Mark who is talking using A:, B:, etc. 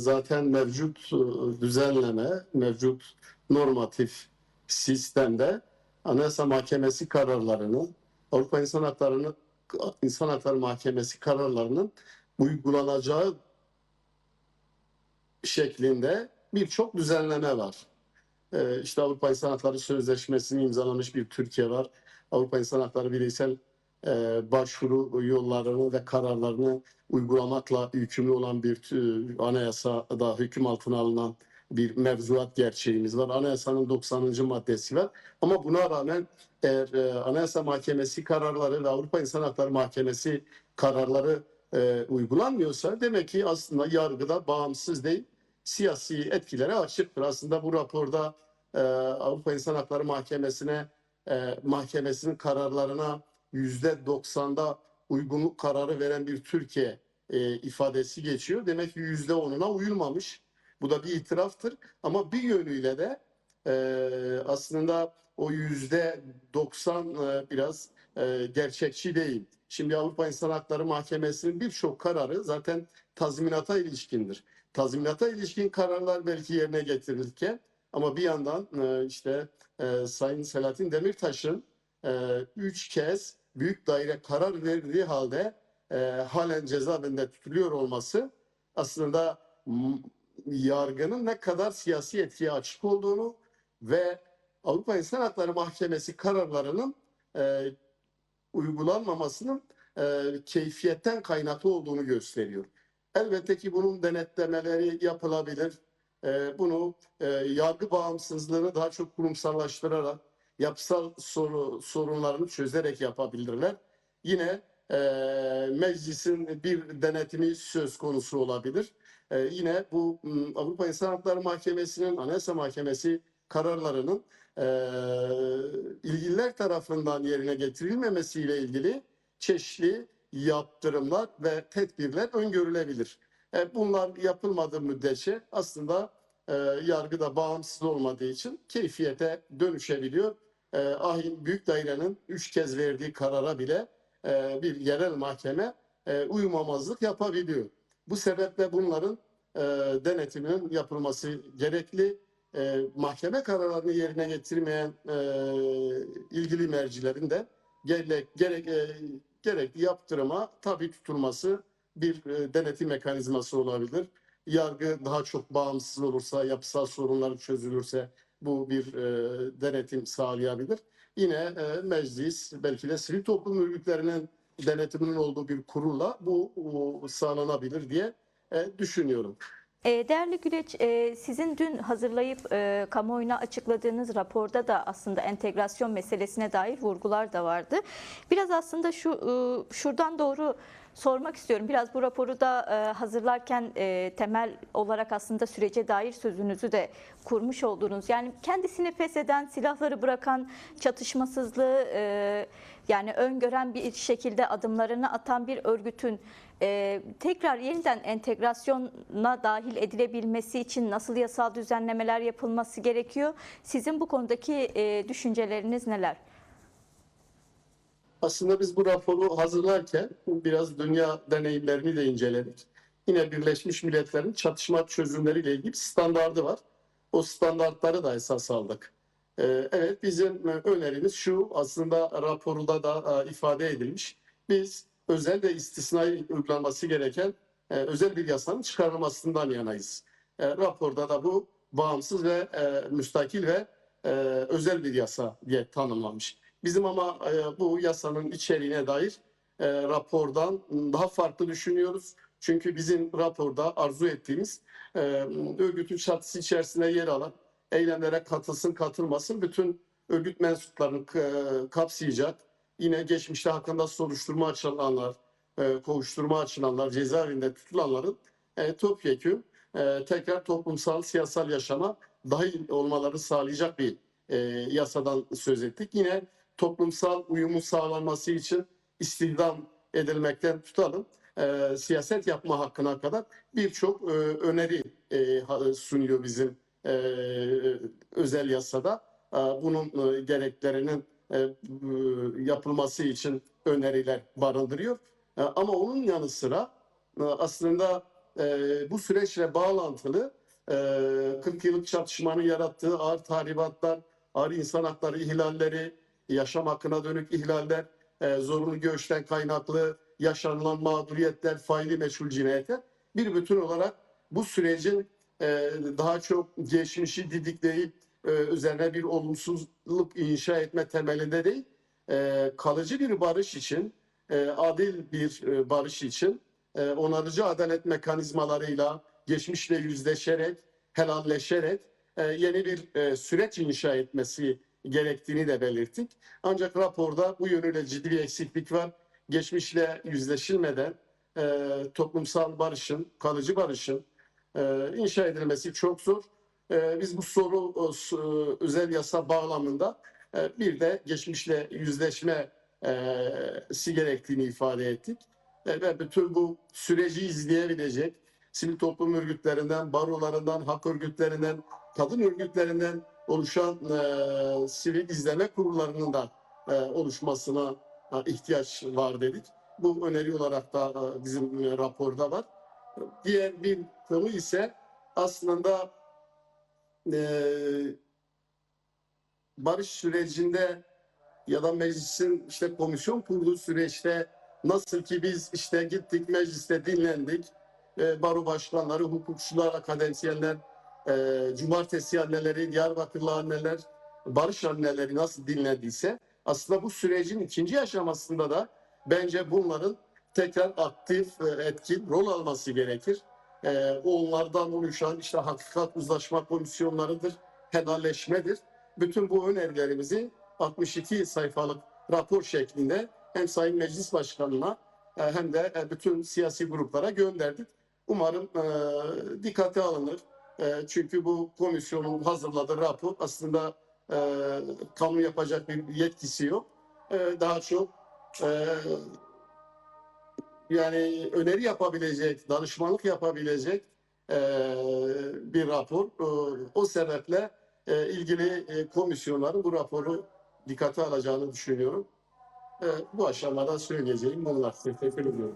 A: zaten mevcut düzenleme, mevcut normatif sistemde Anayasa Mahkemesi kararlarını, Avrupa İnsan Hakları Mahkemesi kararlarının uygulanacağı şeklinde birçok düzenleme var. İşte Avrupa İnsan Hakları Sözleşmesi'ni imzalamış bir Türkiye var. Avrupa İnsan Hakları bireysel başvuru yollarını ve kararlarını uygulamakla yükümlü olan bir anayasada hüküm altına alınan bir mevzuat gerçeğimiz var. Anayasanın 90. maddesi var. Ama buna rağmen eğer Anayasa Mahkemesi kararları ve Avrupa İnsan Hakları Mahkemesi kararları uygulanmıyorsa demek ki aslında yargıda bağımsız değil, siyasi etkilere açıktır. Aslında bu raporda Avrupa İnsan Hakları Mahkemesi'nin kararlarına %90'da uygunluk kararı veren bir Türkiye ifadesi geçiyor. Demek ki %10'una uyulmamış. Bu da bir itiraftır. Ama bir yönüyle de aslında o %90 biraz gerçekçi değil. Şimdi Avrupa İnsan Hakları Mahkemesi'nin birçok kararı zaten tazminata ilişkindir. Tazminata ilişkin kararlar belki yerine getirilirken ama bir yandan Sayın Selahattin Demirtaş'ın 3 kez büyük daire karar verdiği halde halen cezaevinde tutuluyor olması aslında yargının ne kadar siyasi etkiye açık olduğunu ve Avrupa İnsan Hakları Mahkemesi kararlarının uygulanmamasının keyfiyetten kaynaklı olduğunu gösteriyor. Elbette ki bunun denetlemeleri yapılabilir. Bunu yargı bağımsızlığını daha çok kurumsallaştırarak, yapısal sorunlarını çözerek yapabilirler. Yine meclisin bir denetimi söz konusu olabilir. Yine bu Avrupa İnsan Hakları Mahkemesi'nin, Anayasa Mahkemesi kararlarının ilgililer tarafından yerine getirilmemesiyle ilgili çeşitli yaptırımlar ve tedbirler öngörülebilir. Bunlar yapılmadığı müddetçe aslında yargıda bağımsız olmadığı için keyfiyete dönüşebiliyor. Ahin Büyük Daire'nin 3 kez verdiği karara bile bir yerel mahkeme uymamazlık yapabiliyor. Bu sebeple bunların denetiminin yapılması gerekli. Mahkeme kararlarını yerine getirmeyen ilgili mercilerin de gerekli yaptırıma tabi tutulması bir denetim mekanizması olabilir. Yargı daha çok bağımsız olursa, yapısal sorunları çözülürse bu bir denetim sağlayabilir. Yine meclis, belki de sivil toplum örgütlerinin denetiminin olduğu bir kurulla bu sağlanabilir diye düşünüyorum.
B: Değerli Güleç, sizin dün hazırlayıp kamuoyuna açıkladığınız raporda da aslında entegrasyon meselesine dair vurgular da vardı. Biraz aslında şuradan doğru sormak istiyorum. Biraz bu raporu da hazırlarken temel olarak aslında sürece dair sözünüzü de kurmuş oldunuz. Yani kendisini fesheden, silahları bırakan, çatışmasızlığı yani öngören bir şekilde adımlarını atan bir örgütün tekrar yeniden entegrasyona dahil edilebilmesi için nasıl yasal düzenlemeler yapılması gerekiyor? Sizin bu konudaki düşünceleriniz neler?
A: Aslında biz bu raporu hazırlarken biraz dünya deneyimlerini de inceledik. Yine Birleşmiş Milletler'in çatışma çözümleriyle ilgili bir standardı var. O standartları da esas aldık. Evet, bizim önerimiz şu, aslında raporda da ifade edilmiş. Biz özel ve istisnai uygulanması gereken özel bir yasanın çıkarılmasından yanayız. Raporda da bu bağımsız ve müstakil ve özel bir yasa diye tanımlanmış. Bizim ama bu yasanın içeriğine dair rapordan daha farklı düşünüyoruz. Çünkü bizim raporda arzu ettiğimiz örgütün çatısı içerisinde yer alan eylemlere katılsın katılmasın bütün örgüt mensuplarını kapsayacak. Yine geçmişte hakkında soruşturma açılanlar, kovuşturma açılanlar, cezaevinde tutulanların topyekün tekrar toplumsal, siyasal yaşama dahil olmaları sağlayacak bir yasadan söz ettik. Yine toplumsal uyumun sağlanması için istihdam edilmekten tutalım, siyaset yapma hakkına kadar birçok öneri sunuyor bizim özel yasada. Bunun gereklerinin yapılması için öneriler barındırıyor. Ama onun yanı sıra aslında bu süreçle bağlantılı 40 yıllık çatışmanın yarattığı ağır tahribatlar, ağır insan hakları ihlalleri, yaşam hakkına dönük ihlaller, zorunlu göçten kaynaklı yaşanılan mağduriyetler, faili meçhul cinayetler bir bütün olarak bu sürecin daha çok geçmişi didikleyip üzerine bir olumsuzluk inşa etme temelinde değil, kalıcı bir barış için, adil bir barış için onarıcı adalet mekanizmalarıyla geçmişle yüzleşerek, helalleşerek yeni bir süreç inşa etmesi gerektiğini de belirttik. Ancak raporda bu yönüyle ciddi bir eksiklik var. Geçmişle yüzleşilmeden toplumsal barışın, kalıcı barışın inşa edilmesi çok zor. Biz bu özel yasa bağlamında bir de geçmişle yüzleşmesi gerektiğini ifade ettik. Ve bütün bu süreci izleyebilecek sivil toplum örgütlerinden, barolarından, hak örgütlerinden, kadın örgütlerinden oluşan sivil izleme kurullarının da oluşmasına ihtiyaç var dedik. Bu öneri olarak da bizim raporda var. Diğer bir konu ise aslında barış sürecinde ya da meclisin işte komisyon kurduğu süreçte nasıl ki biz işte gittik mecliste dinlendik, baro başkanları, hukukçular, akademisyenler, cumartesi anneleri, Diyarbakırlı anneler, barış anneleri nasıl dinlendiyse aslında bu sürecin ikinci aşamasında da bence bunların tekrar aktif, etkin rol alması gerekir. Onlardan oluşan işte hakikat uzlaşma komisyonlarıdır, helalleşmedir. Bütün bu önerilerimizi 62 sayfalık rapor şeklinde hem Sayın Meclis Başkanı'na hem de bütün siyasi gruplara gönderdik. Umarım dikkate alınır. Çünkü bu komisyonun hazırladığı rapor aslında kamu yapacak bir yetkisi yok. Daha çok yani öneri yapabilecek, danışmanlık yapabilecek bir rapor. O sebeple ilgili komisyonların bu raporu dikkate alacağını düşünüyorum. Bu aşamada söyleyeceğim bunlar. Teşekkür ediyorum.